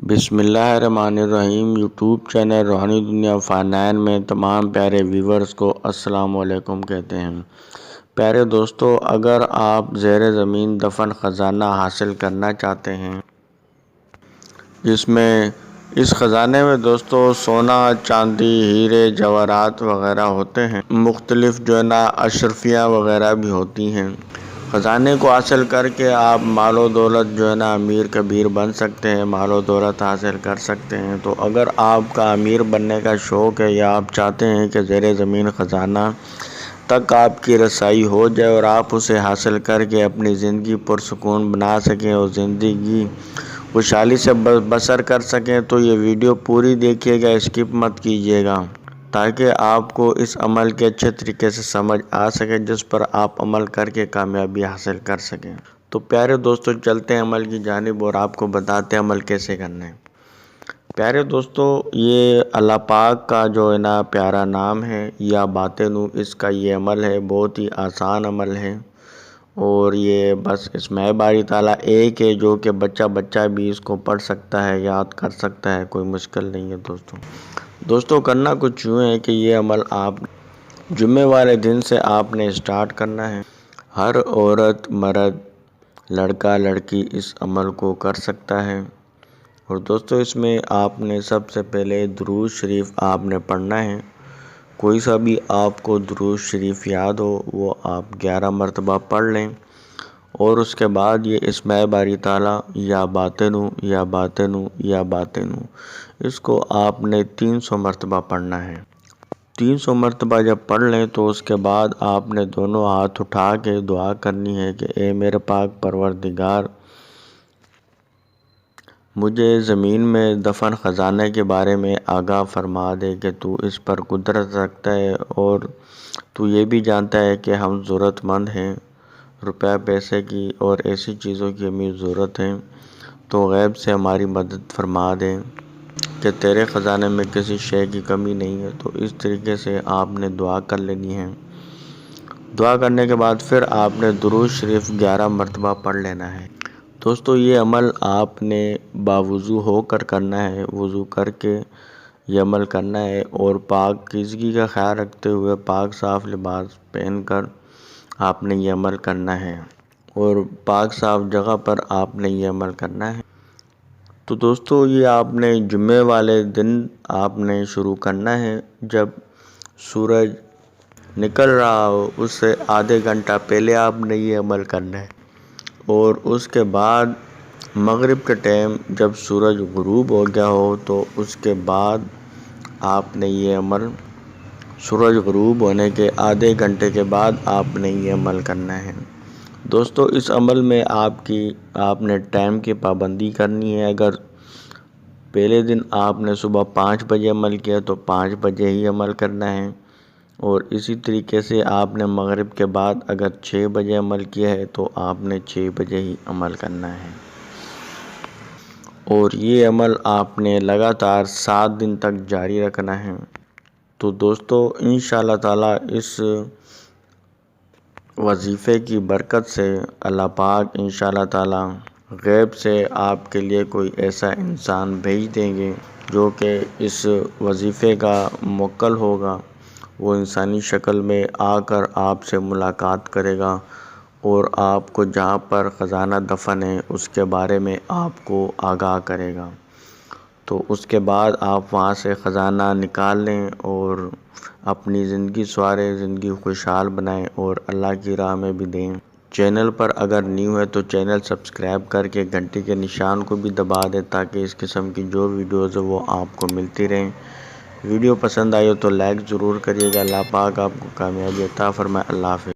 بسم اللہ الرحمن الرحیم۔ یوٹیوب چینل روحانی دنیا فائنین میں تمام پیارے ویورز کو السلام علیکم کہتے ہیں۔ پیارے دوستو، اگر آپ زیر زمین دفن خزانہ حاصل کرنا چاہتے ہیں، جس میں اس خزانے میں دوستو سونا، چاندی، ہیرے، جواہرات وغیرہ ہوتے ہیں، مختلف اشرفیاں وغیرہ بھی ہوتی ہیں۔ خزانے کو حاصل کر کے آپ مال و دولت امیر کبیر بن سکتے ہیں، مال و دولت حاصل کر سکتے ہیں۔ تو اگر آپ کا امیر بننے کا شوق ہے یا آپ چاہتے ہیں کہ زیر زمین خزانہ تک آپ کی رسائی ہو جائے اور آپ اسے حاصل کر کے اپنی زندگی پرسکون بنا سکیں اور زندگی خوشحالی سے بسر کر سکیں، تو یہ ویڈیو پوری دیکھیے گا، اسکپ مت کیجیے گا، تاکہ آپ کو اس عمل کے اچھے طریقے سے سمجھ آ سکے، جس پر آپ عمل کر کے کامیابی حاصل کر سکیں۔ تو پیارے دوستو، چلتے ہیں عمل کی جانب اور آپ کو بتاتے ہیں عمل کیسے کرنا ہے۔ پیارے دوستو، یہ اللہ پاک کا جو ہے نا پیارا نام ہے یا باطنو، اس کا یہ عمل ہے، بہت ہی آسان عمل ہے، اور یہ بس اسماء باری تعالیٰ ایک ہے جو کہ بچہ بھی اس کو پڑھ سکتا ہے، یاد کر سکتا ہے، کوئی مشکل نہیں ہے دوستو کرنا کچھ یوں ہے کہ یہ عمل آپ جمعے والے دن سے آپ نے اسٹارٹ کرنا ہے۔ ہر عورت، مرد، لڑکا، لڑکی اس عمل کو کر سکتا ہے، اور دوستو اس میں آپ نے سب سے پہلے درود شریف آپ نے پڑھنا ہے۔ کوئی سا بھی آپ کو درود شریف یاد ہو وہ آپ 11 مرتبہ پڑھ لیں، اور اس کے بعد یہ اسماء باری تعالیٰ یا باطنو یا باطنو یا باطنو، اس کو آپ نے 300 مرتبہ پڑھنا ہے۔ 300 مرتبہ جب پڑھ لیں تو اس کے بعد آپ نے دونوں ہاتھ اٹھا کے دعا کرنی ہے کہ اے میرے پاک پروردگار، مجھے زمین میں دفن خزانے کے بارے میں آگاہ فرما دے کہ تو اس پر قدرت رکھتا ہے، اور تو یہ بھی جانتا ہے کہ ہم ضرورت مند ہیں، روپے پیسے کی اور ایسی چیزوں کی ہمیں ضرورت ہے، تو غیب سے ہماری مدد فرما دے کہ تیرے خزانے میں کسی شے کی کمی نہیں ہے۔ تو اس طریقے سے آپ نے دعا کر لینی ہے۔ دعا کرنے کے بعد پھر آپ نے درود شریف 11 مرتبہ پڑھ لینا ہے۔ دوستو یہ عمل آپ نے باوضو ہو کر کرنا ہے، وضو کر کے یہ عمل کرنا ہے، اور پاکیزگی کا خیال رکھتے ہوئے پاک صاف لباس پہن کر آپ نے یہ عمل کرنا ہے، اور پاک صاف جگہ پر آپ نے یہ عمل کرنا ہے۔ تو دوستو یہ آپ نے جمعے والے دن آپ نے شروع کرنا ہے، جب سورج نکل رہا ہو اس سے آدھے گھنٹہ پہلے آپ نے یہ عمل کرنا ہے، اور اس کے بعد مغرب کے ٹائم جب سورج غروب ہو گیا ہو تو اس کے بعد آپ نے یہ عمل سورج غروب ہونے کے آدھے گھنٹے کے بعد آپ نے یہ عمل کرنا ہے۔ دوستو اس عمل میں آپ نے ٹائم کی پابندی کرنی ہے۔ اگر پہلے دن آپ نے صبح 5 بجے عمل کیا تو 5 بجے ہی عمل کرنا ہے، اور اسی طریقے سے آپ نے مغرب کے بعد اگر 6 بجے عمل کیا ہے تو آپ نے 6 بجے ہی عمل کرنا ہے، اور یہ عمل آپ نے لگاتار 7 دن تک جاری رکھنا ہے۔ تو دوستو انشاءاللہ تعالیٰ اس وظیفے کی برکت سے اللہ پاک انشاءاللہ تعالیٰ غیب سے آپ کے لیے کوئی ایسا انسان بھیج دیں گے جو کہ اس وظیفے کا موکل ہوگا۔ وہ انسانی شکل میں آ کر آپ سے ملاقات کرے گا، اور آپ کو جہاں پر خزانہ دفن ہے اس کے بارے میں آپ کو آگاہ کرے گا۔ تو اس کے بعد آپ وہاں سے خزانہ نکال لیں اور اپنی زندگی سنواریں، زندگی خوشحال بنائیں، اور اللہ کی راہ میں بھی دیں۔ چینل پر اگر نیو ہے تو چینل سبسکرائب کر کے گھنٹی کے نشان کو بھی دبا دیں، تاکہ اس قسم کی جو ویڈیوز ہیں وہ آپ کو ملتی رہیں۔ ویڈیو پسند آئی ہو تو لائک ضرور کریے گا۔ اللہ پاک آپ کو کامیابی عطا فرمائے۔ اللہ حافظ۔